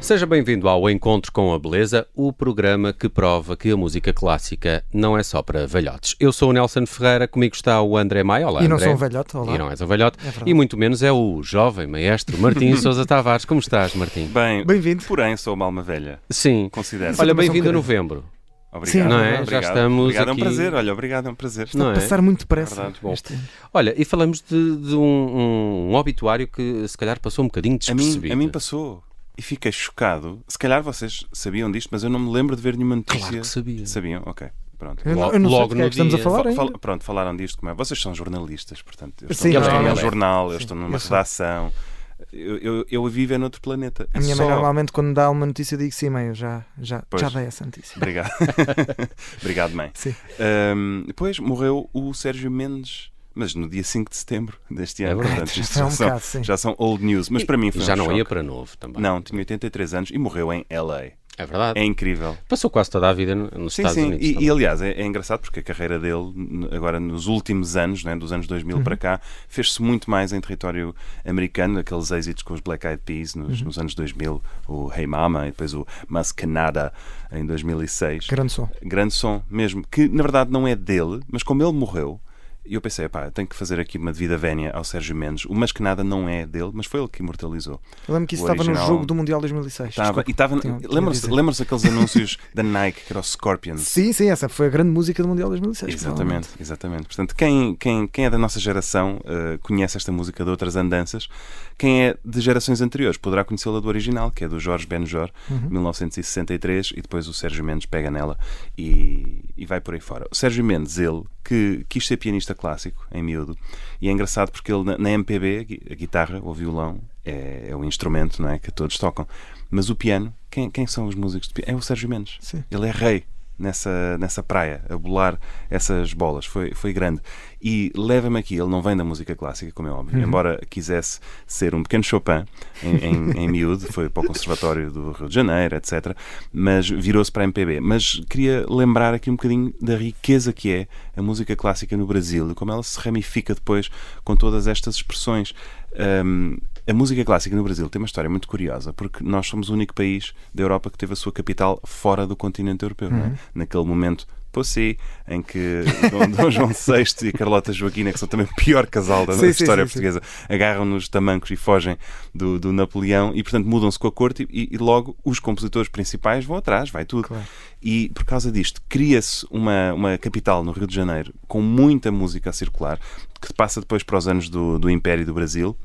Seja bem-vindo ao Encontro com a Beleza, o programa que prova que a música clássica não é só para velhotes. Eu sou o Nelson Ferreira, comigo está o André Maia. Olá, E não André. sou um velhote, olá. E não és um velhote. E muito menos é o jovem maestro Martim Sousa Tavares. Como estás, Martim? Bem-vindo. Porém, sou uma alma velha. Sim. Considero. Olha, bem-vindo a novembro. Obrigado. Sim, não é? Obrigado. Já estamos obrigado, aqui. É um prazer. Olha, obrigado, é um prazer. Está a passar muito depressa. Verdade. Bom. Este ano. Olha, e falamos de um obituário que se calhar passou um bocadinho despercebido. A mim passou. E fiquei chocado. Se calhar vocês sabiam disto, mas eu não me lembro de ver nenhuma notícia. Claro que sabia. Sabiam? Ok. Pronto. Eu não Logo sei de que no é que estamos a dia. falar ainda. Pronto, falaram disto. Como é? Vocês são jornalistas, portanto. Eu Sim, estou não, num não, jornal, eu sim, estou numa eu sou. redação. Eu vivo é noutro planeta. A minha mãe normalmente quando dá uma notícia digo sim, mãe, eu já Pois. dei essa notícia. Obrigado. Obrigado, mãe. Sim. Depois morreu o Sérgio Mendes, mas no dia 5 de setembro deste ano. É verdade. Portanto, isto Já é um já, são, bocado, sim. já são old news. Mas para mim foi Já um não choque. ia para novo também. Não, tinha 83 anos e morreu em LA. É verdade. É incrível. Passou quase toda a vida nos Sim, Estados sim. Unidos. E também. aliás, é engraçado porque a carreira dele, agora nos últimos anos, né, dos anos 2000 para cá, fez-se muito mais em território americano, aqueles êxitos com os Black Eyed Peas nos anos 2000, o Hey Mama e depois o Mas Canada em 2006. Grande som. Grande som mesmo, que na verdade não é dele, mas como ele morreu, e eu pensei, pá, tenho que fazer aqui uma devida vénia ao Sérgio Mendes. O Mas que Nada não é dele, mas foi ele que imortalizou. Eu lembro que isso O estava no original- jogo do Mundial 2006. Estava, Desculpa. e estava, Tinha a lembram-se dizer. lembram-se daqueles anúncios da Nike, que era o Scorpions? Sim, essa foi a grande música do Mundial 2006. Exatamente, exatamente. Portanto, quem é da nossa geração conhece esta música de outras andanças. Quem é de gerações anteriores poderá conhecê-la do original, que é do Jorge Benjor, 1963, e depois o Sérgio Mendes pega nela e vai por aí fora. O Sérgio Mendes, ele, que quis ser pianista clássico, em miúdo, e é engraçado porque ele, na MPB, a guitarra ou violão é o instrumento, não é, que todos tocam, mas o piano, quem são os músicos de piano? É o Sérgio Mendes. Sim. Ele é rei nessa praia, a bolar essas bolas. Foi grande. E leva-me aqui, ele não vem da música clássica, como é óbvio, embora quisesse ser um pequeno Chopin em miúdo, foi para o Conservatório do Rio de Janeiro, etc. Mas virou-se para a MPB. Mas queria lembrar aqui um bocadinho da riqueza que é a música clássica no Brasil e como ela se ramifica depois com todas estas expressões. A música clássica no Brasil tem uma história muito curiosa, porque nós somos o único país da Europa que teve a sua capital fora do continente europeu. Não é? Naquele momento, Possí, em que Dom João VI e Carlota Joaquina, que são também o pior casal da história portuguesa, agarram nos tamancos e fogem do Napoleão e, portanto, mudam-se com a corte e logo os compositores principais vão atrás, vai tudo. Claro. E, por causa disto, cria-se uma capital no Rio de Janeiro com muita música a circular, que passa depois para os anos do Império do Brasil,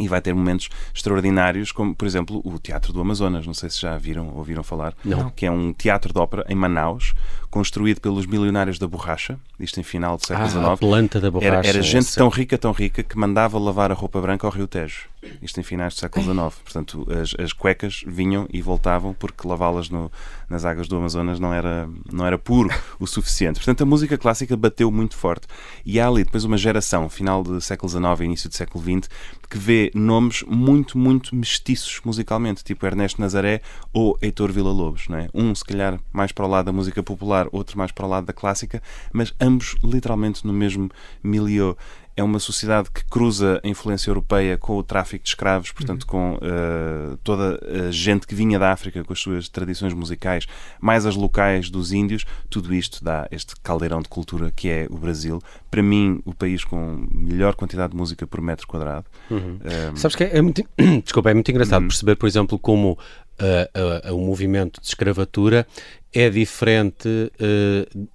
e vai ter momentos extraordinários, como, por exemplo, o Teatro do Amazonas. Não sei se já viram ou ouviram falar. Não. Que é um teatro de ópera em Manaus, construído pelos milionários da borracha, isto em final do século XIX. A planta da borracha. Era gente tão rica, que mandava lavar a roupa branca ao Rio Tejo. Isto em finais do século XIX. Portanto, as cuecas vinham e voltavam porque lavá-las nas águas do Amazonas não era puro o suficiente. Portanto, a música clássica bateu muito forte. E há ali depois uma geração, final do século XIX e início do século XX, que vê nomes muito, muito mestiços musicalmente, tipo Ernesto Nazaré ou Heitor Villa-Lobos. Não é? Um, se calhar, mais para o lado da música popular, outro mais para o lado da clássica, mas ambos literalmente no mesmo milieu. É uma sociedade que cruza a influência europeia com o tráfico de escravos, portanto, com toda a gente que vinha da África com as suas tradições musicais, mais as locais dos índios. Tudo isto dá este caldeirão de cultura que é o Brasil. Para mim, o país com melhor quantidade de música por metro quadrado. Sabes que é muito, desculpa, é muito engraçado perceber, por exemplo, como o movimento de escravatura é diferente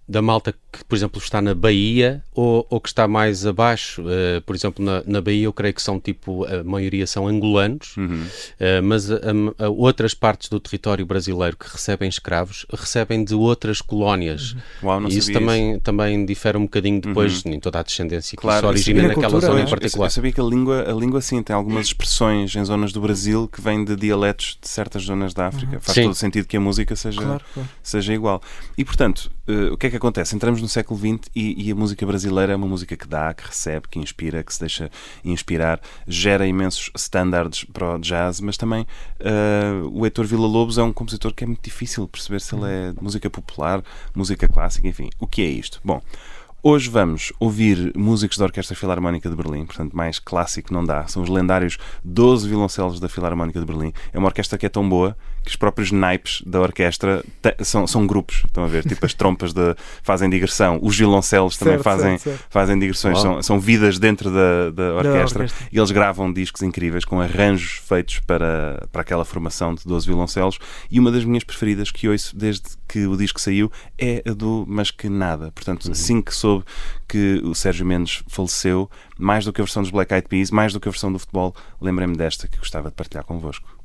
da malta que, por exemplo, está na Bahia ou que está mais abaixo. Por exemplo, na Bahia eu creio que são a maioria são angolanos, mas outras partes do território brasileiro que recebem escravos recebem de outras colónias. Uau, não e isso também difere um bocadinho depois em toda a descendência que se origina naquela cultura, zona não é? em particular. Eu sabia que a língua sim, tem algumas expressões em zonas do Brasil que vêm de dialetos de certas zonas da África. Faz Sim. todo sentido que a música seja igual. E, portanto, o que é que acontece? Entramos no século XX e a música brasileira é uma música que dá, que recebe, que inspira, que se deixa inspirar, gera imensos standards para o jazz, mas também o Heitor Villa-Lobos é um compositor que é muito difícil perceber se ele é música popular, música clássica, enfim. O que é isto? Bom, Hoje vamos ouvir músicos da Orquestra Filarmónica de Berlim, portanto, mais clássico não dá. São os lendários 12 violoncelos da Filarmónica de Berlim. É uma orquestra que é tão boa que os próprios naipes da orquestra são grupos. Estão a ver? Tipo, as trompas fazem digressão, os violoncelos também fazem digressões. São vidas dentro da orquestra. E eles gravam discos incríveis com arranjos feitos para aquela formação de 12 violoncelos. E uma das minhas preferidas que ouço desde que o disco saiu é a do Mas Que Nada. Portanto, assim que soube que o Sérgio Mendes faleceu, mais do que a versão dos Black Eyed Peas, mais do que a versão do futebol, lembrei-me desta que gostava de partilhar convosco.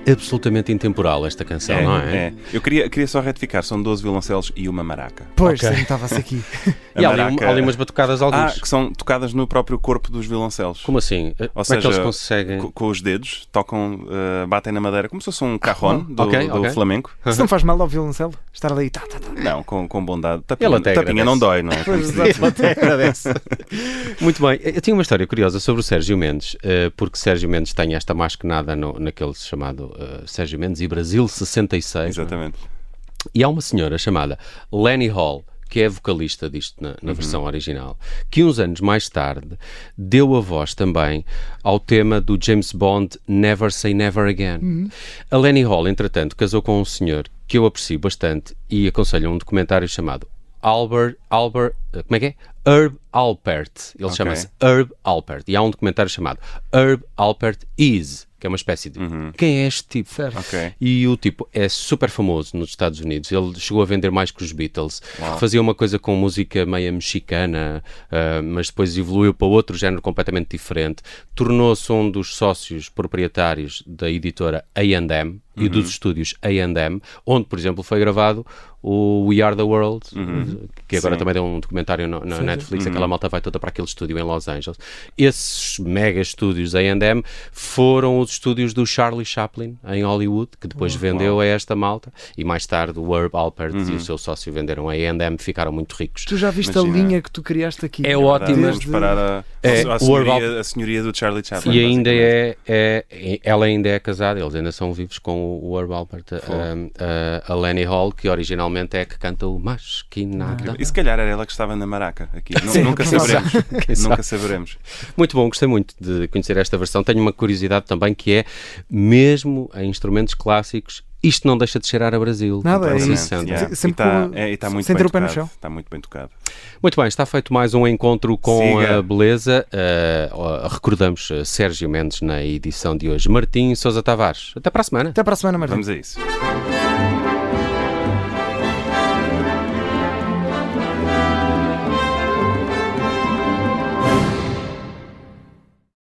Absolutamente intemporal esta canção, não é? Eu queria só retificar, são 12 violoncelos e uma maraca. Pois, okay. Estava-se aqui. E há ali umas batucadas alguns. Que são tocadas no próprio corpo dos violoncelos. Como assim? Ou seja, é que eles conseguem? Com os dedos, tocam, batem na madeira, como se fosse um carrón do flamenco. Isso não faz mal ao violoncelo? Estar ali... Não, com bondade. Tapinha não dói, não é? Ele até agradece. Muito bem. Eu tinha uma história curiosa sobre o Sérgio Mendes, porque Sérgio Mendes tem esta mais que nada naquele chamado Sérgio Mendes e Brasil 66. Exatamente. E há uma senhora chamada Lenny Hall, que é vocalista disto na versão original, que uns anos mais tarde deu a voz também ao tema do James Bond Never Say Never Again. A Lenny Hall, entretanto, casou com um senhor que eu aprecio bastante e aconselho um documentário chamado como é que é? Herb Alpert. Ele chama-se Herb Alpert. E há um documentário chamado Herb Alpert Is, que é uma espécie de quem é este tipo? E o tipo é super famoso nos Estados Unidos. Ele chegou a vender mais que os Beatles. Fazia uma coisa com música meio mexicana, mas depois evoluiu para outro género completamente diferente. Tornou-se um dos sócios proprietários da editora A&M, e dos estúdios A&M, onde, por exemplo, foi gravado o We Are the World, que agora também deu um documentário na Netflix, aquela malta vai toda para aquele estúdio em Los Angeles. Esses mega estúdios A&M foram os estúdios do Charlie Chaplin em Hollywood, que depois vendeu a esta malta, e mais tarde o Herb Alpert e o seu sócio venderam a A&M, ficaram muito ricos. Tu já viste a linha que tu criaste aqui? É ótima. Vamos parar a senhoria do Charlie Chaplin. E ainda ela ainda é casada, eles ainda são vivos com o Herb Alpert, a Lenny Hall, que originalmente é que canta o Mas que nada. E se calhar era ela que estava na maraca aqui. Sim, Nunca saberemos. Nunca saberemos. Muito bom, gostei muito de conhecer esta versão. Tenho uma curiosidade também que é, mesmo em instrumentos clássicos, isto não deixa de cheirar a Brasil. Nada, é Sim, isso. sempre. E está muito sem bem ter o pé no tocado. chão. Está muito bem tocado. Muito bem, está feito mais um encontro com Siga. a beleza. Recordamos Sérgio Mendes na edição de hoje. Martim Sousa Tavares. Até para a semana. Até para a semana, Martim. Vamos a isso.